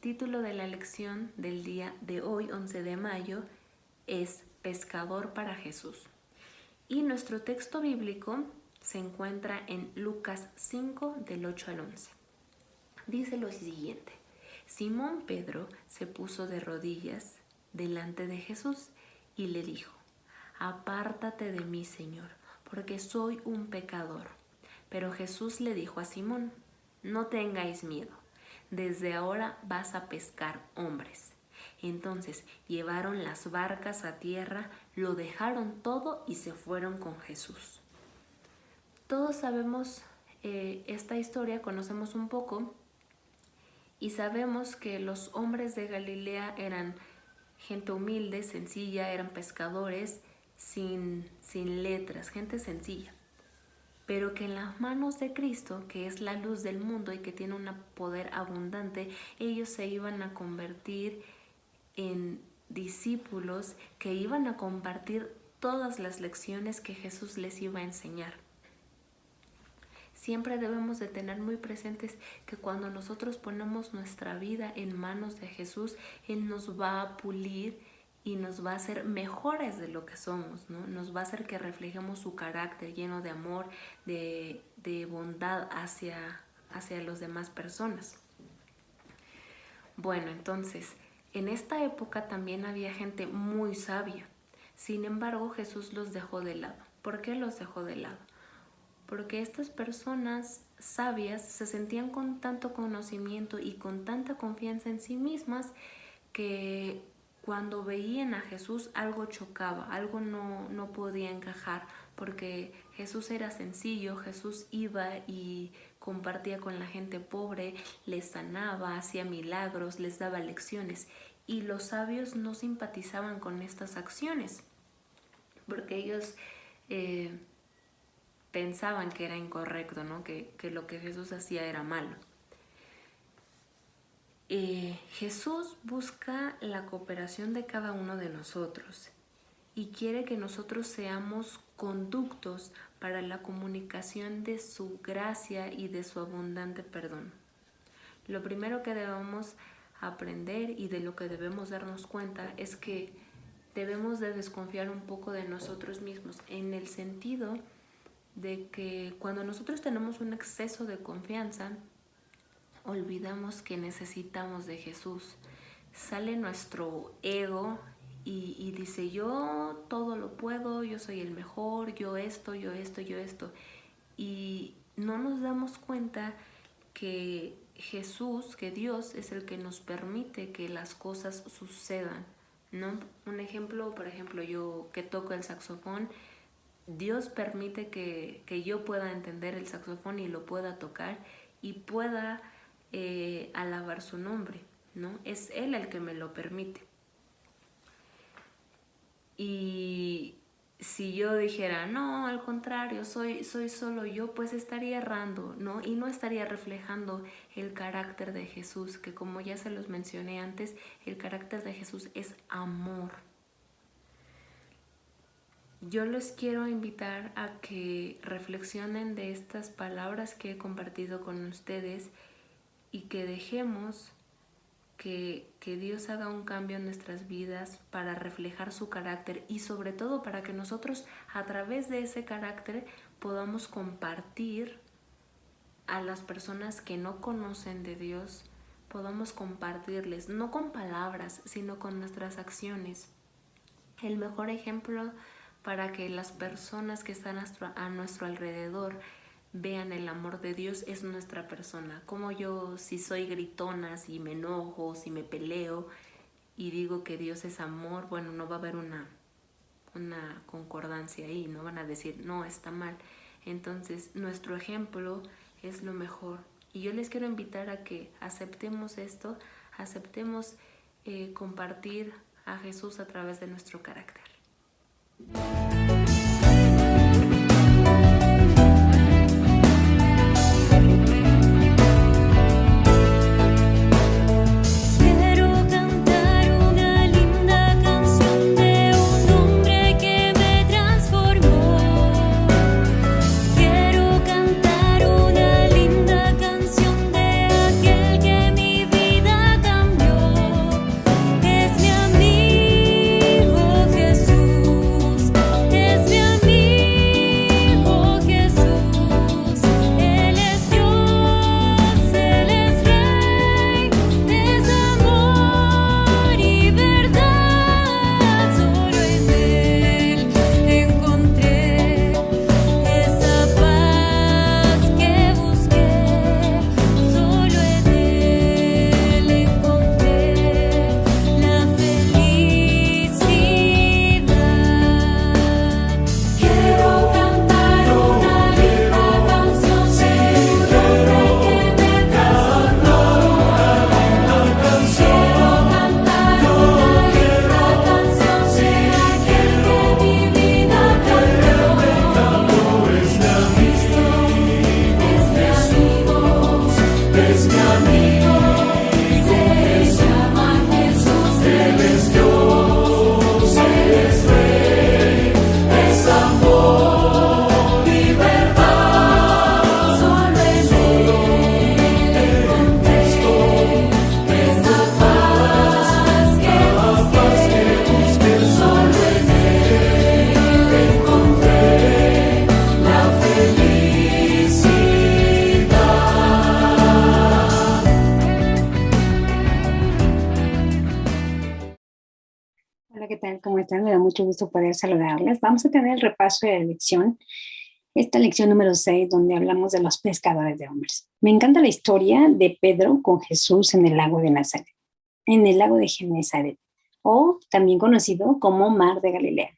título de la lección del día de hoy, 11 de mayo, es Pescador para Jesús. Y nuestro texto bíblico se encuentra en Lucas 5, del 8 al 11. Dice lo siguiente: Simón Pedro se puso de rodillas delante de Jesús y le dijo: Apártate de mí, Señor, porque soy un pecador. Pero Jesús le dijo a Simón: No tengáis miedo, desde ahora vas a pescar hombres. Entonces llevaron las barcas a tierra, lo dejaron todo y se fueron con Jesús. Todos sabemos esta historia, conocemos un poco y sabemos que los hombres de Galilea eran gente humilde, sencilla, eran pescadores sin letras, gente sencilla. Pero que en las manos de Cristo, que es la luz del mundo y que tiene un poder abundante, ellos se iban a convertir en discípulos que iban a compartir todas las lecciones que Jesús les iba a enseñar. Siempre debemos de tener muy presentes que cuando nosotros ponemos nuestra vida en manos de Jesús, Él nos va a pulir y nos va a hacer mejores de lo que somos, ¿no? Nos va a hacer que reflejemos su carácter lleno de amor, de bondad hacia las demás personas. Bueno, entonces, en esta época también había gente muy sabia. Sin embargo, Jesús los dejó de lado. ¿Por qué los dejó de lado? Porque estas personas sabias se sentían con tanto conocimiento y con tanta confianza en sí mismas que cuando veían a Jesús algo chocaba, algo no podía encajar, porque Jesús era sencillo, Jesús iba y compartía con la gente pobre, les sanaba, hacía milagros, les daba lecciones, y los sabios no simpatizaban con estas acciones, porque ellos pensaban que era incorrecto, ¿no? Que lo que Jesús hacía era malo. Jesús busca la cooperación de cada uno de nosotros y quiere que nosotros seamos conductos para la comunicación de su gracia y de su abundante perdón. Lo primero que debemos aprender y de lo que debemos darnos cuenta es que debemos de desconfiar un poco de nosotros mismos, en el sentido de que cuando nosotros tenemos un exceso de confianza, olvidamos que necesitamos de Jesús. Sale nuestro ego y dice: yo todo lo puedo, yo soy el mejor, yo esto. Y no nos damos cuenta que Jesús, que Dios es el que nos permite que las cosas sucedan, ¿no? Un ejemplo, por ejemplo, yo que toco el saxofón, Dios permite que yo pueda entender el saxofón y lo pueda tocar y pueda alabar su nombre, ¿no? Es Él el que me lo permite. Y si yo dijera: no, al contrario, soy solo yo, pues estaría errando, ¿no? Y no estaría reflejando el carácter de Jesús, que como ya se los mencioné antes, el carácter de Jesús es amor. Yo les quiero invitar a que reflexionen de estas palabras que he compartido con ustedes y que dejemos que Dios haga un cambio en nuestras vidas para reflejar su carácter y sobre todo para que nosotros a través de ese carácter podamos compartir a las personas que no conocen de Dios, podamos compartirles, no con palabras, sino con nuestras acciones. El mejor ejemplo para que las personas que están a nuestro alrededor vean el amor de Dios es nuestra persona. Como yo, si soy gritona, si me enojo, si me peleo y digo que Dios es amor, bueno, no va a haber una concordancia ahí, no van a decir: no, está mal. Entonces, nuestro ejemplo es lo mejor. Y yo les quiero invitar a que aceptemos esto, aceptemos compartir a Jesús a través de nuestro carácter. Cantar una linda canción de aquel que mi vida cambió. están? Me da mucho gusto poder saludarles. Vamos a tener el repaso de la lección, esta lección número 6, donde hablamos de los pescadores de hombres. Me encanta la historia de Pedro con Jesús en el lago de Nazaret, en el lago de Genesaret, o también conocido como Mar de Galilea.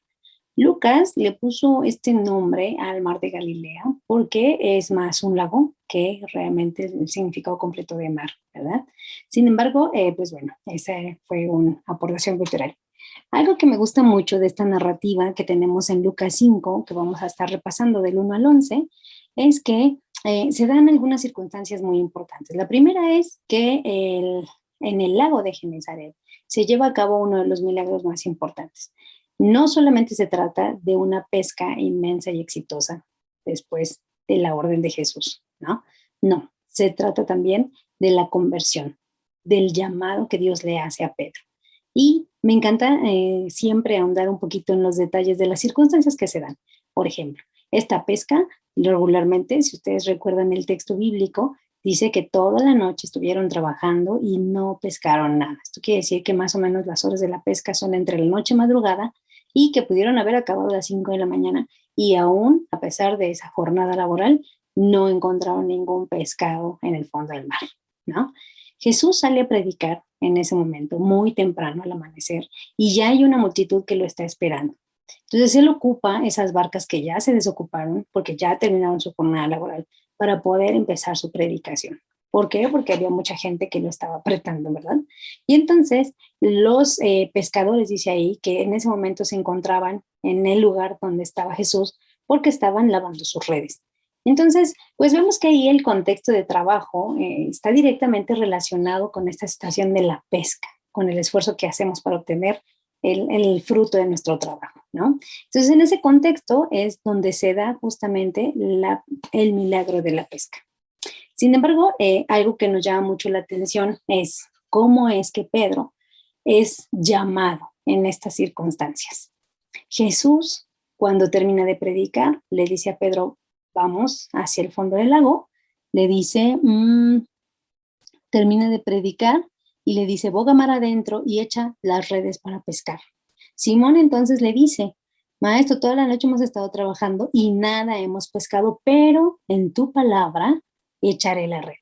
Lucas le puso este nombre al Mar de Galilea porque es más un lago que realmente el significado completo de mar, ¿verdad? Sin embargo, pues bueno, esa fue una aportación cultural. Algo que me gusta mucho de esta narrativa que tenemos en Lucas 5, que vamos a estar repasando del 1 al 11, es que se dan algunas circunstancias muy importantes. La primera es que en el lago de Genesaret se lleva a cabo uno de los milagros más importantes. No solamente se trata de una pesca inmensa y exitosa después de la orden de Jesús, ¿no? No, se trata también de la conversión, del llamado que Dios le hace a Pedro. Y me encanta siempre ahondar un poquito en los detalles de las circunstancias que se dan. Por ejemplo, esta pesca regularmente, si ustedes recuerdan el texto bíblico, dice que toda la noche estuvieron trabajando y no pescaron nada. Esto quiere decir que más o menos las horas de la pesca son entre la noche y madrugada y que pudieron haber acabado a las 5 de la mañana y aún, a pesar de esa jornada laboral, no encontraron ningún pescado en el fondo del mar, ¿no? Jesús sale a predicar en ese momento, muy temprano al amanecer, y ya hay una multitud que lo está esperando. Entonces él ocupa esas barcas que ya se desocuparon porque ya terminaron su jornada laboral para poder empezar su predicación. ¿Por qué? Porque había mucha gente que lo estaba apretando, ¿verdad? Y entonces los pescadores, dice ahí, que en ese momento se encontraban en el lugar donde estaba Jesús porque estaban lavando sus redes. Entonces, pues vemos que ahí el contexto de trabajo está directamente relacionado con esta situación de la pesca, con el esfuerzo que hacemos para obtener el fruto de nuestro trabajo, ¿no? Entonces, en ese contexto es donde se da justamente el milagro de la pesca. Sin embargo, algo que nos llama mucho la atención es cómo es que Pedro es llamado en estas circunstancias. Jesús, cuando termina de predicar, le dice a Pedro, vamos hacia el fondo del lago, le dice, termina de predicar y le dice, boga mar adentro y echa las redes para pescar. Simón entonces le dice, maestro, toda la noche hemos estado trabajando y nada hemos pescado, pero en tu palabra echaré la red.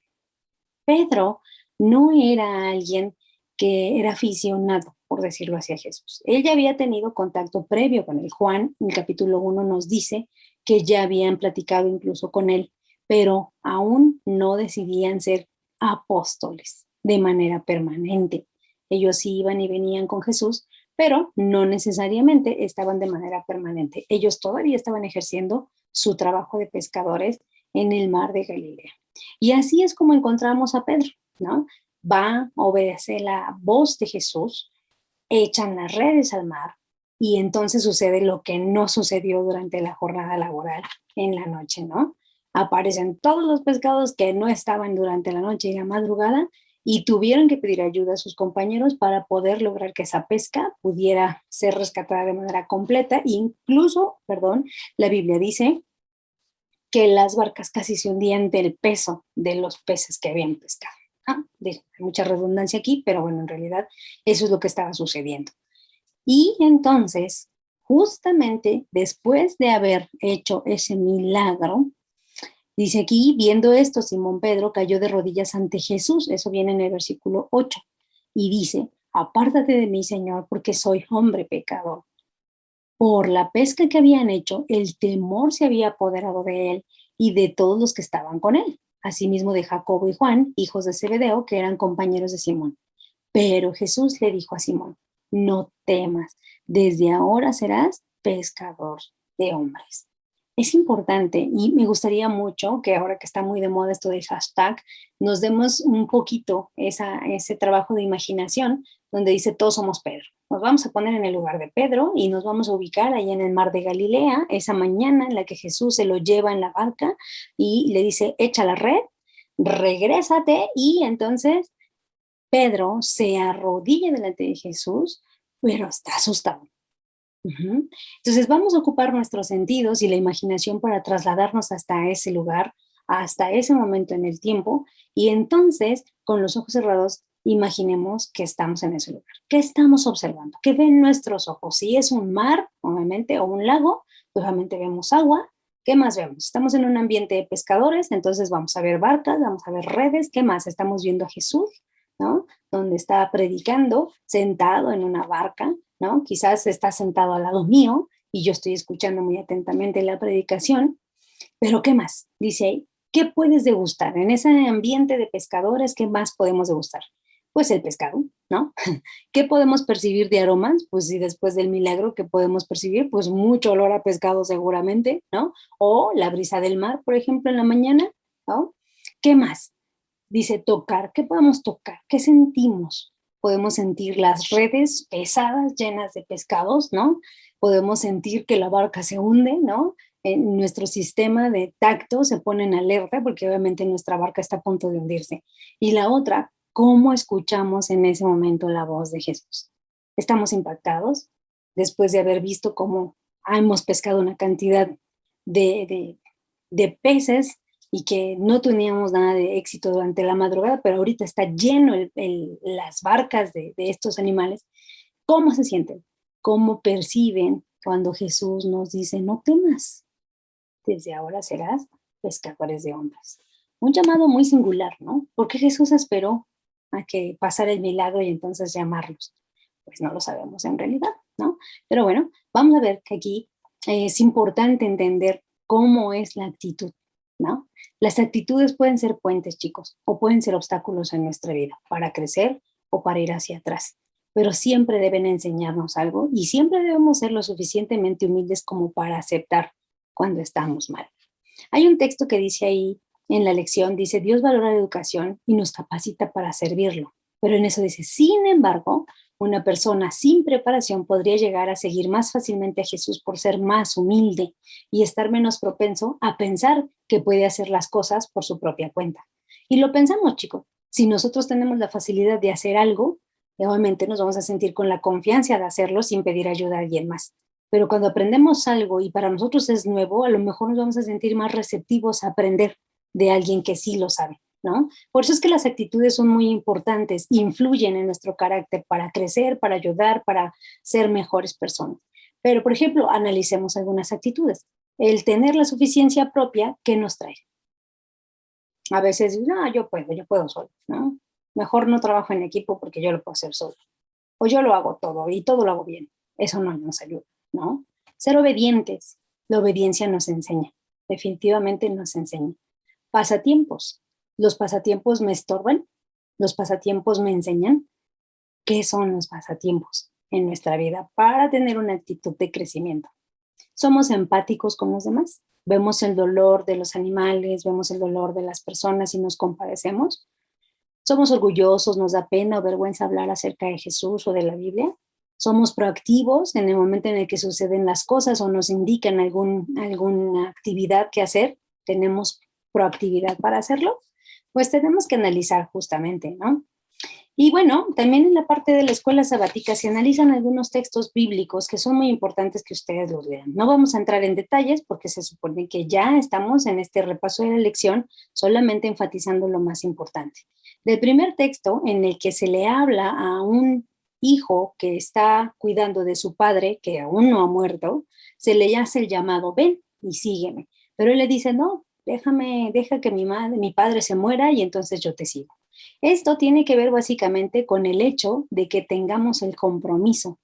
Pedro no era alguien que era aficionado, por decirlo así, a Jesús. Él ya había tenido contacto previo con él. Juan, en el capítulo 1, nos dice que ya habían platicado incluso con él, pero aún no decidían ser apóstoles de manera permanente. Ellos sí iban y venían con Jesús, pero no necesariamente estaban de manera permanente. Ellos todavía estaban ejerciendo su trabajo de pescadores en el mar de Galilea. Y así es como encontramos a Pedro, ¿no? Va, obedece la voz de Jesús, echan las redes al mar y entonces sucede lo que no sucedió durante la jornada laboral en la noche, ¿no? Aparecen todos los pescados que no estaban durante la noche y la madrugada y tuvieron que pedir ayuda a sus compañeros para poder lograr que esa pesca pudiera ser rescatada de manera completa. Incluso, la Biblia dice que las barcas casi se hundían del peso de los peces que habían pescado. Hay mucha redundancia aquí, pero bueno, en realidad eso es lo que estaba sucediendo. Y entonces, justamente después de haber hecho ese milagro, dice aquí, viendo esto, Simón Pedro cayó de rodillas ante Jesús, eso viene en el versículo 8, y dice, apártate de mí, Señor, porque soy hombre pecador. Por la pesca que habían hecho, el temor se había apoderado de él y de todos los que estaban con él, asimismo de Jacobo y Juan, hijos de Zebedeo, que eran compañeros de Simón. Pero Jesús le dijo a Simón, no temas, desde ahora serás pescador de hombres. Es importante y me gustaría mucho que ahora que está muy de moda esto del hashtag, nos demos un poquito ese trabajo de imaginación donde dice todos somos Pedro. Nos vamos a poner en el lugar de Pedro y nos vamos a ubicar ahí en el mar de Galilea, esa mañana en la que Jesús se lo lleva en la barca y le dice, echa la red, regrésate y entonces Pedro se arrodilla delante de Jesús, pero está asustado. Entonces vamos a ocupar nuestros sentidos y la imaginación para trasladarnos hasta ese lugar, hasta ese momento en el tiempo, y entonces con los ojos cerrados Imaginemos que estamos en ese lugar. ¿Qué estamos observando? ¿Qué ven nuestros ojos? Si es un mar, obviamente, o un lago, pues obviamente vemos agua. ¿Qué más vemos? Estamos en un ambiente de pescadores, entonces vamos a ver barcas, vamos a ver redes. ¿Qué más? Estamos viendo a Jesús, ¿no? Donde está predicando, sentado en una barca, ¿no? Quizás está sentado al lado mío y yo estoy escuchando muy atentamente la predicación. Pero ¿qué más? Dice ahí, ¿qué puedes degustar? En ese ambiente de pescadores, ¿qué más podemos degustar? Pues el pescado, ¿no? ¿Qué podemos percibir de aromas? Pues sí, después del milagro, ¿qué podemos percibir? Pues mucho olor a pescado seguramente, ¿no? O la brisa del mar, por ejemplo, en la mañana, ¿no? ¿Qué más? Dice tocar, ¿qué podemos tocar? ¿Qué sentimos? Podemos sentir las redes pesadas, llenas de pescados, ¿no? Podemos sentir que la barca se hunde, ¿no? En nuestro sistema de tacto se pone en alerta porque obviamente nuestra barca está a punto de hundirse. Y la otra, ¿cómo escuchamos en ese momento la voz de Jesús? Estamos impactados después de haber visto cómo hemos pescado una cantidad de peces y que no teníamos nada de éxito durante la madrugada, pero ahorita está lleno las barcas de estos animales. ¿Cómo se sienten? ¿Cómo perciben cuando Jesús nos dice, no temas, desde ahora serás pescadores de hombres? Un llamado muy singular, ¿no? ¿Por qué Jesús esperó a que pasara el milagro y entonces llamarlos? Pues no lo sabemos en realidad, ¿no? Pero bueno, vamos a ver que aquí es importante entender cómo es la actitud, ¿no? Las actitudes pueden ser puentes, chicos, o pueden ser obstáculos en nuestra vida para crecer o para ir hacia atrás, pero siempre deben enseñarnos algo y siempre debemos ser lo suficientemente humildes como para aceptar cuando estamos mal. Hay un texto que dice ahí en la lección, dice, Dios valora la educación y nos capacita para servirlo, pero en eso dice, sin embargo, una persona sin preparación podría llegar a seguir más fácilmente a Jesús por ser más humilde y estar menos propenso a pensar que puede hacer las cosas por su propia cuenta. Y lo pensamos, chicos. Si nosotros tenemos la facilidad de hacer algo, obviamente nos vamos a sentir con la confianza de hacerlo sin pedir ayuda a alguien más. Pero cuando aprendemos algo y para nosotros es nuevo, a lo mejor nos vamos a sentir más receptivos a aprender de alguien que sí lo sabe, ¿no? Por eso es que las actitudes son muy importantes, influyen en nuestro carácter para crecer, para ayudar, para ser mejores personas. Pero, por ejemplo, analicemos algunas actitudes. El tener la suficiencia propia, ¿qué nos trae? A veces, no, yo puedo solo, ¿no? Mejor no trabajo en equipo porque yo lo puedo hacer solo. O yo lo hago todo y todo lo hago bien. Eso no nos ayuda, ¿no? Ser obedientes. La obediencia nos enseña, definitivamente nos enseña. Pasatiempos. ¿Los pasatiempos me estorban? ¿Los pasatiempos me enseñan? ¿Qué son los pasatiempos en nuestra vida para tener una actitud de crecimiento? ¿Somos empáticos con los demás? ¿Vemos el dolor de los animales, vemos el dolor de las personas y nos compadecemos? ¿Somos orgullosos, nos da pena o vergüenza hablar acerca de Jesús o de la Biblia? ¿Somos proactivos en el momento en el que suceden las cosas o nos indican alguna actividad que hacer? ¿Tenemos proactividad para hacerlo? Pues tenemos que analizar justamente, ¿no? Y bueno, también en la parte de la escuela sabática se analizan algunos textos bíblicos que son muy importantes que ustedes los lean. No vamos a entrar en detalles porque se supone que ya estamos en este repaso de la lección solamente enfatizando lo más importante. Del primer texto en el que se le habla a un hijo que está cuidando de su padre, que aún no ha muerto, se le hace el llamado, ven y sígueme. Pero él le dice, no, deja que mi padre se muera y entonces yo te sigo. Esto tiene que ver básicamente con el hecho de que tengamos el compromiso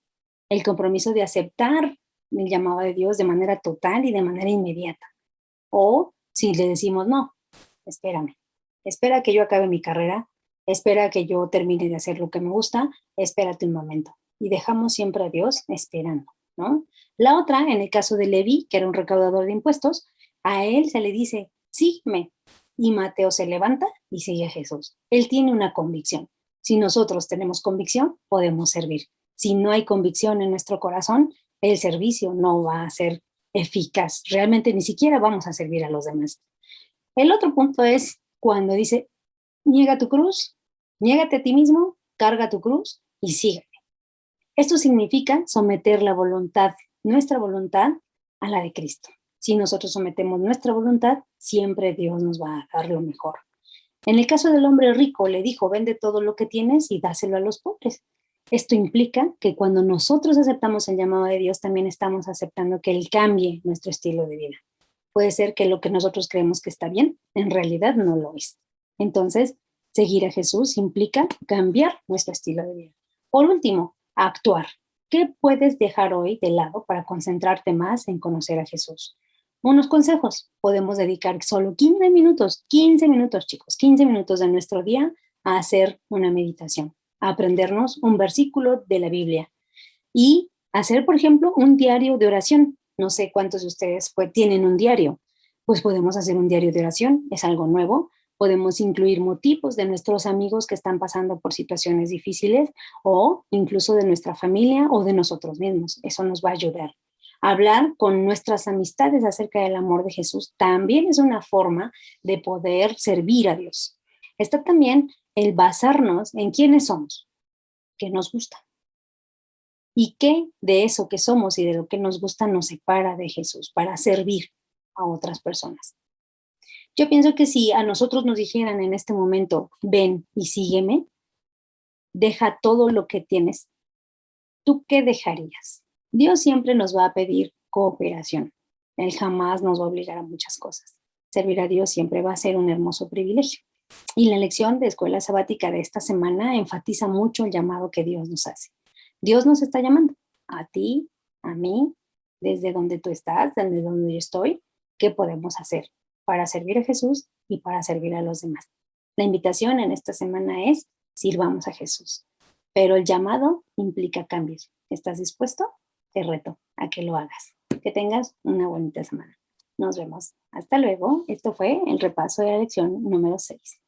de aceptar el llamado de Dios de manera total y de manera inmediata. O si le decimos, no, espérame, espera que yo acabe mi carrera, espera que yo termine de hacer lo que me gusta, espérate un momento. Y dejamos siempre a Dios esperando, ¿no? La otra, en el caso de Leví, que era un recaudador de impuestos, a él se le dice, sígueme. Y Mateo se levanta y sigue a Jesús. Él tiene una convicción. Si nosotros tenemos convicción, podemos servir. Si no hay convicción en nuestro corazón, el servicio no va a ser eficaz. Realmente ni siquiera vamos a servir a los demás. El otro punto es cuando dice, niega tu cruz, niégate a ti mismo, carga tu cruz y sígueme. Esto significa someter la voluntad, nuestra voluntad, a la de Cristo. Si nosotros sometemos nuestra voluntad, siempre Dios nos va a dar lo mejor. En el caso del hombre rico, le dijo, vende todo lo que tienes y dáselo a los pobres. Esto implica que cuando nosotros aceptamos el llamado de Dios, también estamos aceptando que Él cambie nuestro estilo de vida. Puede ser que lo que nosotros creemos que está bien, en realidad no lo es. Entonces, seguir a Jesús implica cambiar nuestro estilo de vida. Por último, actuar. ¿Qué puedes dejar hoy de lado para concentrarte más en conocer a Jesús? Unos consejos. Podemos dedicar solo 15 minutos, chicos, 15 minutos de nuestro día a hacer una meditación, a aprendernos un versículo de la Biblia y hacer, por ejemplo, un diario de oración. No sé cuántos de ustedes tienen un diario. Pues podemos hacer un diario de oración, es algo nuevo. Podemos incluir motivos de nuestros amigos que están pasando por situaciones difíciles o incluso de nuestra familia o de nosotros mismos. Eso nos va a ayudar. Hablar con nuestras amistades acerca del amor de Jesús también es una forma de poder servir a Dios. Está también el basarnos en quiénes somos, qué nos gusta y qué de eso que somos y de lo que nos gusta nos separa de Jesús para servir a otras personas. Yo pienso que si a nosotros nos dijeran en este momento, ven y sígueme, deja todo lo que tienes, ¿tú qué dejarías? Dios siempre nos va a pedir cooperación. Él jamás nos va a obligar a muchas cosas. Servir a Dios siempre va a ser un hermoso privilegio. Y la lección de escuela sabática de esta semana enfatiza mucho el llamado que Dios nos hace. Dios nos está llamando a ti, a mí, desde donde tú estás, desde donde yo estoy, ¿qué podemos hacer para servir a Jesús y para servir a los demás? La invitación en esta semana es sirvamos a Jesús, pero el llamado implica cambios. ¿Estás dispuesto? Te reto a que lo hagas. Que tengas una bonita semana. Nos vemos. Hasta luego. Esto fue el repaso de la lección número 6.